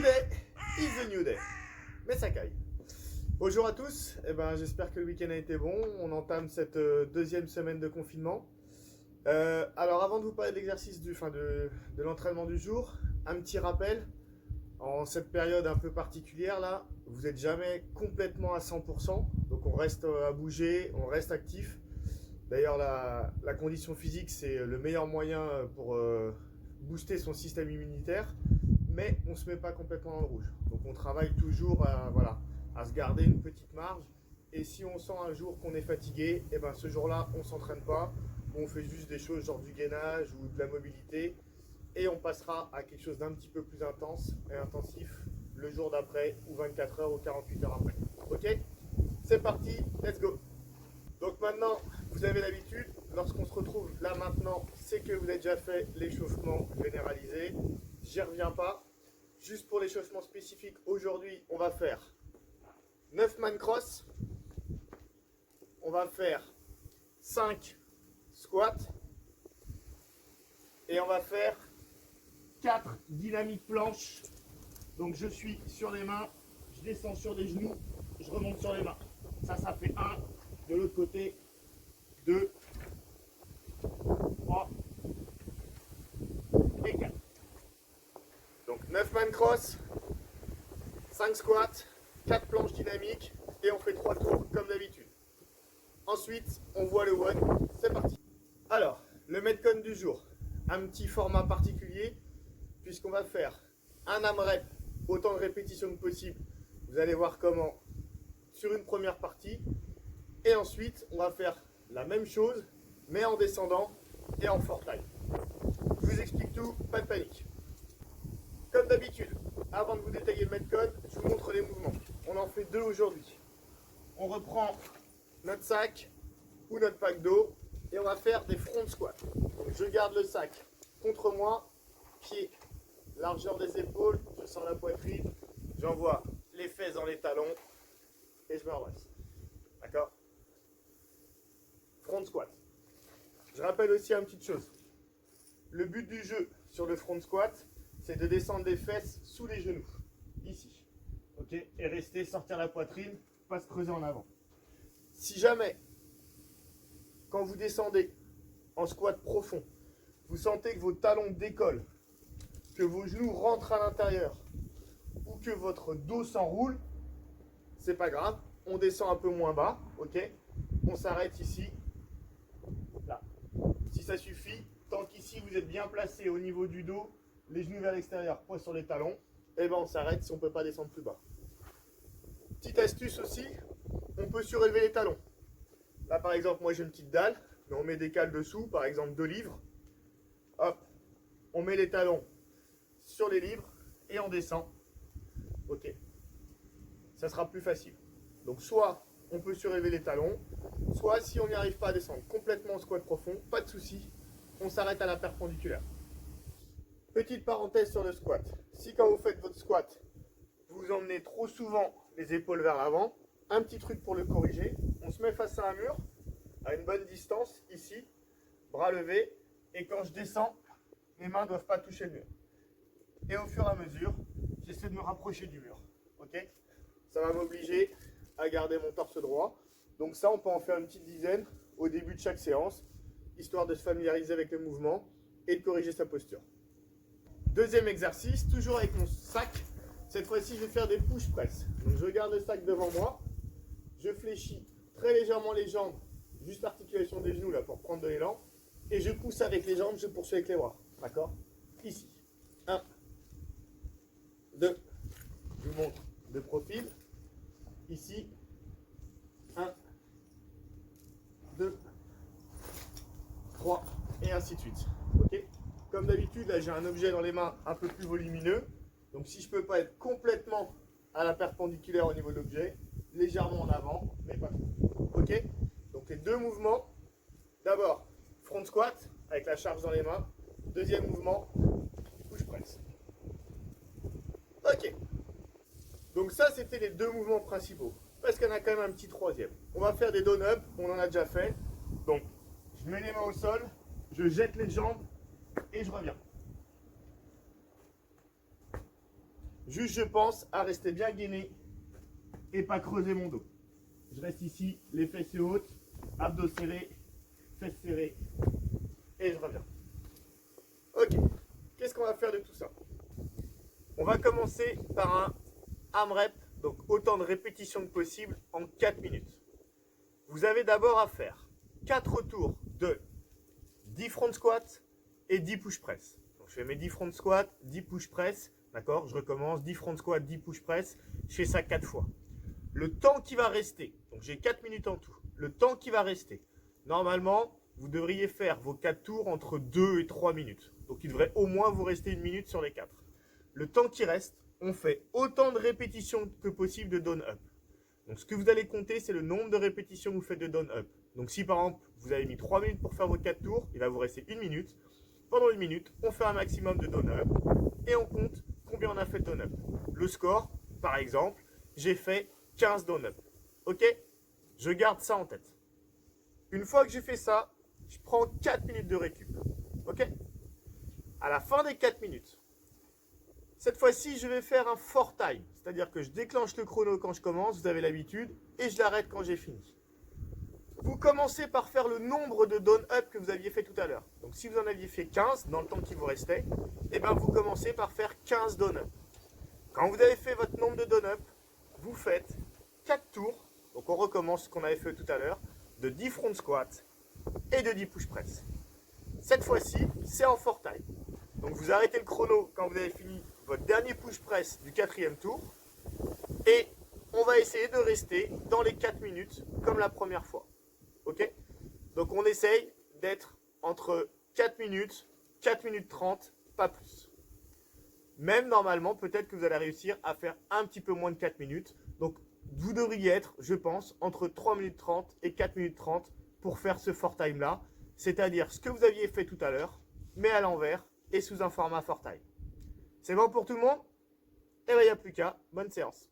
Today is the new day. Mais ça caille. Bonjour à tous, j'espère que le week-end a été bon. On entame cette deuxième semaine de confinement. Alors avant de vous parler de l'exercice de l'entraînement du jour, un petit rappel. En cette période un peu particulière là, vous n'êtes jamais complètement à 100%. Donc on reste à bouger, on reste actif. D'ailleurs la condition physique c'est le meilleur moyen pour booster son système immunitaire. Mais on ne se met pas complètement dans le rouge. Donc on travaille toujours à se garder une petite marge. Et si on sent un jour qu'on est fatigué, ce jour-là, on ne s'entraîne pas. On fait juste des choses genre du gainage ou de la mobilité. Et on passera à quelque chose d'un petit peu plus intense et intensif le jour d'après, ou 24 heures ou 48 heures après. Ok? C'est parti, let's go! Donc maintenant, vous avez l'habitude, lorsqu'on se retrouve là maintenant, c'est que vous avez déjà fait l'échauffement généralisé. J'y reviens pas. Juste pour l'échauffement spécifique, aujourd'hui, on va faire 9 man cross. On va faire 5 squats. Et on va faire 4 dynamiques planches. Donc je suis sur les mains, je descends sur les genoux, je remonte sur les mains. Ça fait 1. De l'autre côté, 2, 3 et 4. Donc 9 man cross, 5 squats, 4 planches dynamiques et on fait 3 tours comme d'habitude. Ensuite, on voit le one, c'est parti. Alors, le Metcon du jour, un petit format particulier puisqu'on va faire un AMRAP, autant de répétitions que possible. Vous allez voir comment sur une première partie. Et ensuite, on va faire la même chose, mais en descendant et en fort time. Je vous explique tout, pas de panique. Comme d'habitude, avant de vous détailler le Metcon, je vous montre les mouvements. On en fait 2 aujourd'hui. On reprend notre sac ou notre pack d'eau et on va faire des front squats. Donc je garde le sac contre moi, pied, largeur des épaules, je sens la poitrine, j'envoie les fesses dans les talons et je me redresse. D'accord ? Front squat. Je rappelle aussi une petite chose. Le but du jeu sur le front squat, c'est de descendre les fesses sous les genoux. Ici. Ok ? Et rester, sortir la poitrine, pas se creuser en avant. Si jamais, quand vous descendez en squat profond, vous sentez que vos talons décollent, que vos genoux rentrent à l'intérieur, ou que votre dos s'enroule, c'est pas grave. On descend un peu moins bas. Ok ? On s'arrête ici. Là. Si ça suffit, tant qu'ici vous êtes bien placé au niveau du dos, les genoux vers l'extérieur, poids sur les talons, on s'arrête si on ne peut pas descendre plus bas. Petite astuce aussi, on peut surélever les talons. Là par exemple, moi j'ai une petite dalle, mais on met des cales dessous, par exemple 2 livres. Hop, on met les talons sur les livres et on descend. Ok, ça sera plus facile. Donc soit on peut surélever les talons, soit si on n'y arrive pas à descendre complètement en squat profond, pas de souci, on s'arrête à la perpendiculaire. Petite parenthèse sur le squat. Si quand vous faites votre squat, vous emmenez trop souvent les épaules vers l'avant, un petit truc pour le corriger, on se met face à un mur, à une bonne distance, ici, bras levés, et quand je descends, mes mains ne doivent pas toucher le mur. Et au fur et à mesure, j'essaie de me rapprocher du mur. Ok ? Ça va m'obliger à garder mon torse droit. Donc ça, on peut en faire une petite dizaine au début de chaque séance, histoire de se familiariser avec le mouvement et de corriger sa posture. Deuxième exercice, toujours avec mon sac. Cette fois-ci, je vais faire des push press. Donc je garde le sac devant moi, je fléchis très légèrement les jambes, juste l'articulation des genoux là pour prendre de l'élan, et je pousse avec les jambes, je poursuis avec les bras. D'accord ? Ici. 1, 2, je vous montre de profil. Ici, 1, 2, 3, et ainsi de suite. Ok ? Comme d'habitude, là j'ai un objet dans les mains un peu plus volumineux. Donc si je ne peux pas être complètement à la perpendiculaire au niveau de l'objet, légèrement en avant, mais pas trop. Ok ? Donc les 2 mouvements. D'abord, front squat avec la charge dans les mains. Deuxième mouvement, push press. Ok. Donc ça, c'était les 2 mouvements principaux. Parce qu'il y en a quand même un petit troisième. On va faire des down-up, on en a déjà fait. Donc, je mets les mains au sol, je jette les jambes et je reviens. Juste, je pense à rester bien gainé et pas creuser mon dos. Je reste ici, les fesses hautes, abdos serrés, fesses serrées, et je reviens. Ok, qu'est-ce qu'on va faire de tout ça? On va commencer par un AMRAP, donc autant de répétitions que possible en 4 minutes. Vous avez d'abord à faire 4 tours de 10 front squats et 10 push press. Donc je fais mes 10 front squats, 10 push press, d'accord? Je recommence, 10 front squats, 10 push press, je fais ça 4 fois. Le temps qui va rester, donc j'ai 4 minutes en tout, le temps qui va rester, normalement, vous devriez faire vos 4 tours entre 2 et 3 minutes. Donc il devrait au moins vous rester 1 minute sur les 4. Le temps qui reste, on fait autant de répétitions que possible de down up. Donc ce que vous allez compter, c'est le nombre de répétitions que vous faites de down up. Donc si par exemple, vous avez mis 3 minutes pour faire vos 4 tours, il va vous rester 1 minute. Pendant 1 minute, on fait un maximum de down up et on compte combien on a fait de down up. Le score, par exemple, j'ai fait 15 down up. Ok? Je garde ça en tête. Une fois que j'ai fait ça, je prends 4 minutes de récup. Ok? À la fin des 4 minutes, cette fois-ci, je vais faire un fort time. C'est-à-dire que je déclenche le chrono quand je commence, vous avez l'habitude, et je l'arrête quand j'ai fini. Vous commencez par faire le nombre de down-up que vous aviez fait tout à l'heure. Donc si vous en aviez fait 15 dans le temps qui vous restait, eh bien vous commencez par faire 15 down-up. Quand vous avez fait votre nombre de down-up, vous faites 4 tours. Donc on recommence ce qu'on avait fait tout à l'heure, de 10 front squats et de 10 push press. Cette fois-ci, c'est en fort time. Donc vous arrêtez le chrono quand vous avez fini votre dernier push press du 4e tour. Et on va essayer de rester dans les 4 minutes comme la première fois. Ok? Donc on essaye d'être entre 4 minutes, 4 minutes 30, pas plus. Même normalement, peut-être que vous allez réussir à faire un petit peu moins de 4 minutes. Donc vous devriez être, je pense, entre 3 minutes 30 et 4 minutes 30 pour faire ce fort time là. C'est-à-dire ce que vous aviez fait tout à l'heure, mais à l'envers et sous un format fort time. C'est bon pour tout le monde? Eh bien, il n'y a plus qu'à. Bonne séance.